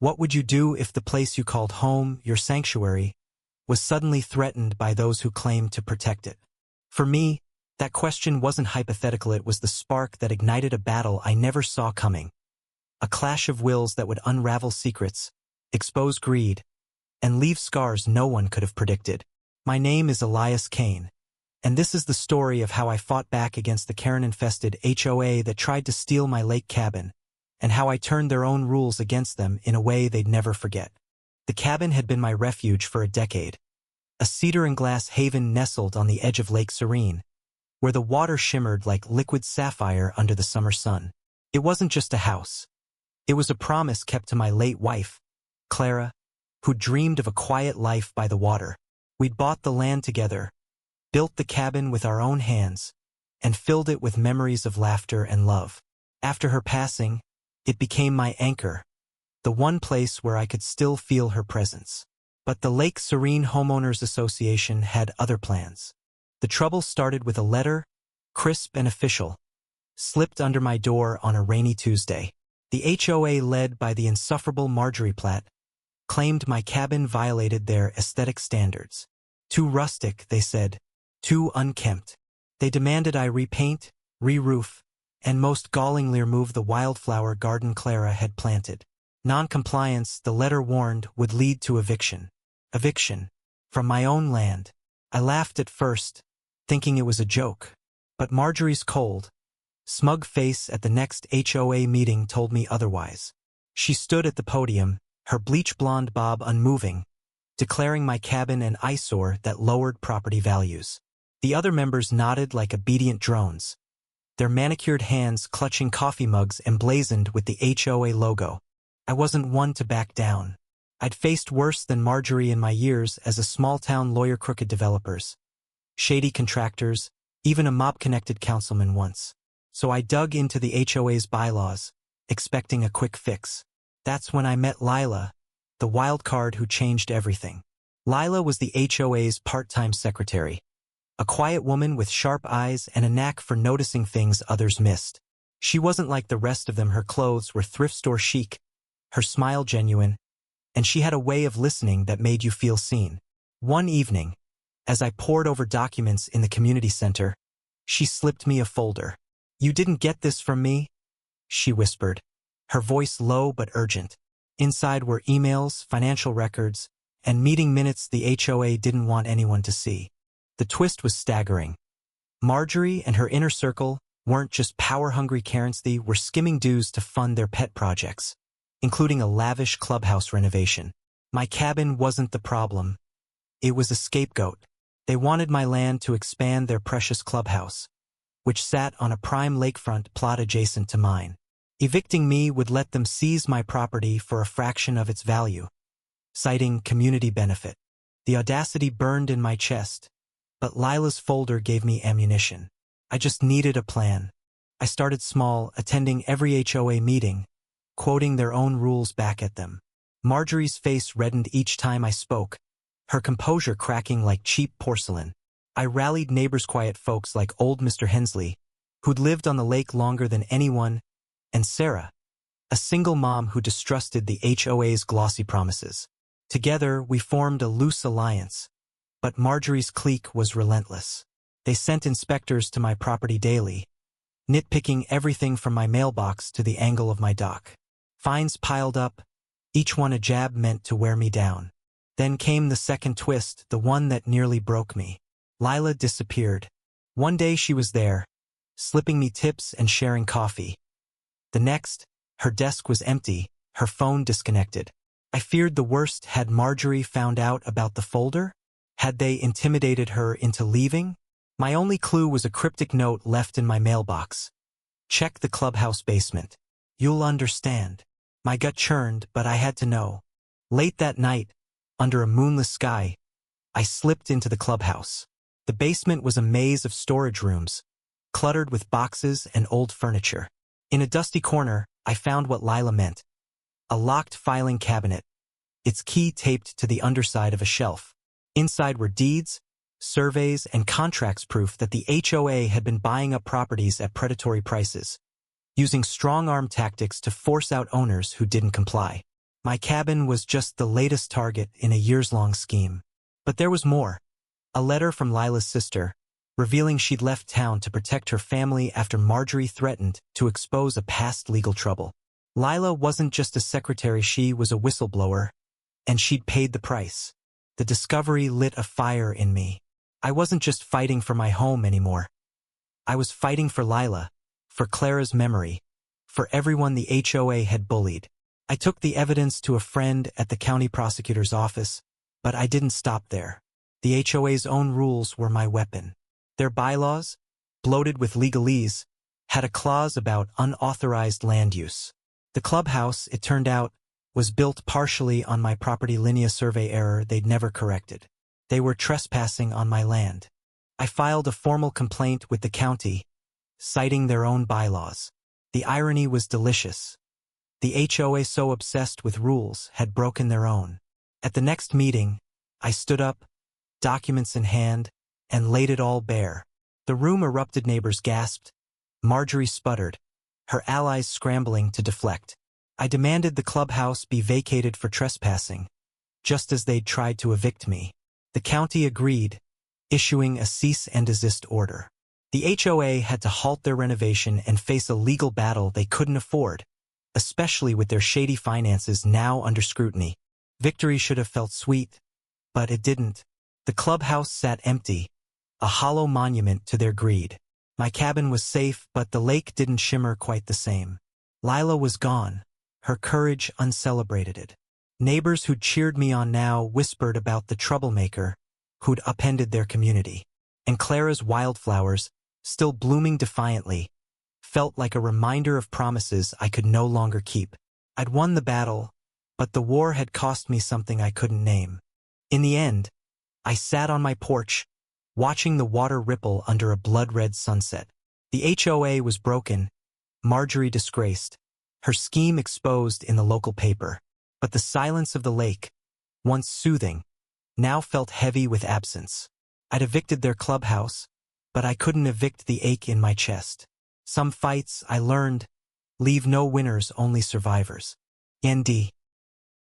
What would you do if the place you called home, your sanctuary, was suddenly threatened by those who claimed to protect it? For me, that question wasn't hypothetical, it was the spark that ignited a battle I never saw coming. A clash of wills that would unravel secrets, expose greed, and leave scars no one could have predicted. My name is Elias Kane, and this is the story of how I fought back against the Karen-infested HOA that tried to steal my lake cabin, and how I turned their own rules against them in a way they'd never forget. The cabin had been my refuge for a decade, a cedar and glass haven nestled on the edge of Lake Serene, where the water shimmered like liquid sapphire under the summer sun. It wasn't just a house. It was a promise kept to my late wife, Clara, who dreamed of a quiet life by the water. We'd bought the land together, built the cabin with our own hands, and filled it with memories of laughter and love. After her passing, it became my anchor, the one place where I could still feel her presence. But the Lake Serene Homeowners Association had other plans. The trouble started with a letter, crisp and official, slipped under my door on a rainy Tuesday. The HOA, led by the insufferable Marjorie Platt, claimed my cabin violated their aesthetic standards. Too rustic, they said, too unkempt. They demanded I repaint, re-roof, and most gallingly remove the wildflower garden Clara had planted. Non-compliance, the letter warned, would lead to eviction. Eviction. From my own land. I laughed at first, thinking it was a joke. But Marjorie's cold, smug face at the next HOA meeting told me otherwise. She stood at the podium, her bleach-blonde bob unmoving, declaring my cabin an eyesore that lowered property values. The other members nodded like obedient drones, their manicured hands clutching coffee mugs emblazoned with the HOA logo. I wasn't one to back down. I'd faced worse than Marjorie in my years as a small-town lawyer, crooked developers, shady contractors, even a mob-connected councilman once. So I dug into the HOA's bylaws, expecting a quick fix. That's when I met Lila, the wild card who changed everything. Lila was the HOA's part-time secretary, a quiet woman with sharp eyes and a knack for noticing things others missed. She wasn't like the rest of them. Her clothes were thrift store chic, her smile genuine, and she had a way of listening that made you feel seen. One evening, as I pored over documents in the community center, she slipped me a folder. "You didn't get this from me?" she whispered, her voice low but urgent. Inside were emails, financial records, and meeting minutes the HOA didn't want anyone to see. The twist was staggering. Marjorie and her inner circle weren't just power-hungry Karens, they were skimming dues to fund their pet projects, including a lavish clubhouse renovation. My cabin wasn't the problem. It was a scapegoat. They wanted my land to expand their precious clubhouse, which sat on a prime lakefront plot adjacent to mine. Evicting me would let them seize my property for a fraction of its value, citing community benefit. The audacity burned in my chest, but Lila's folder gave me ammunition. I just needed a plan. I started small, attending every HOA meeting, quoting their own rules back at them. Marjorie's face reddened each time I spoke, her composure cracking like cheap porcelain. I rallied neighbors, quiet folks like old Mr. Hensley, who'd lived on the lake longer than anyone, and Sarah, a single mom who distrusted the HOA's glossy promises. Together, we formed a loose alliance, but Marjorie's clique was relentless. They sent inspectors to my property daily, nitpicking everything from my mailbox to the angle of my dock. Fines piled up, each one a jab meant to wear me down. Then came the second twist, the one that nearly broke me. Lila disappeared. One day she was there, slipping me tips and sharing coffee. The next, her desk was empty, her phone disconnected. I feared the worst. Had Marjorie found out about the folder? Had they intimidated her into leaving? My only clue was a cryptic note left in my mailbox. "Check the clubhouse basement. You'll understand." My gut churned, but I had to know. Late that night, under a moonless sky, I slipped into the clubhouse. The basement was a maze of storage rooms, cluttered with boxes and old furniture. In a dusty corner, I found what Lila meant. A locked filing cabinet, its key taped to the underside of a shelf. Inside were deeds, surveys, and contracts, proof that the HOA had been buying up properties at predatory prices, using strong-arm tactics to force out owners who didn't comply. My cabin was just the latest target in a years-long scheme. But there was more. A letter from Lila's sister, revealing she'd left town to protect her family after Marjorie threatened to expose a past legal trouble. Lila wasn't just a secretary, she was a whistleblower, and she'd paid the price. The discovery lit a fire in me. I wasn't just fighting for my home anymore. I was fighting for Lila, for Clara's memory, for everyone the HOA had bullied. I took the evidence to a friend at the county prosecutor's office, but I didn't stop there. The HOA's own rules were my weapon. Their bylaws, bloated with legalese, had a clause about unauthorized land use. The clubhouse, it turned out, was built partially on my property linear survey error they'd never corrected. They were trespassing on my land. I filed a formal complaint with the county, citing their own bylaws. The irony was delicious. The HOA, so obsessed with rules, had broken their own. At the next meeting, I stood up, documents in hand, and laid it all bare. The room erupted, neighbors gasped. Marjorie sputtered, her allies scrambling to deflect. I demanded the clubhouse be vacated for trespassing, just as they'd tried to evict me. The county agreed, issuing a cease and desist order. The HOA had to halt their renovation and face a legal battle they couldn't afford, especially with their shady finances now under scrutiny. Victory should have felt sweet, but it didn't. The clubhouse sat empty, a hollow monument to their greed. My cabin was safe, but the lake didn't shimmer quite the same. Lila was gone, her courage uncelebrated. Neighbors who'd cheered me on now whispered about the troublemaker who'd upended their community. And Clara's wildflowers, still blooming defiantly, felt like a reminder of promises I could no longer keep. I'd won the battle, but the war had cost me something I couldn't name. In the end, I sat on my porch, watching the water ripple under a blood-red sunset. The HOA was broken, Marjorie disgraced, her scheme exposed in the local paper. But the silence of the lake, once soothing, now felt heavy with absence. I'd evicted their clubhouse, but I couldn't evict the ache in my chest. Some fights, I learned, leave no winners, only survivors. ND.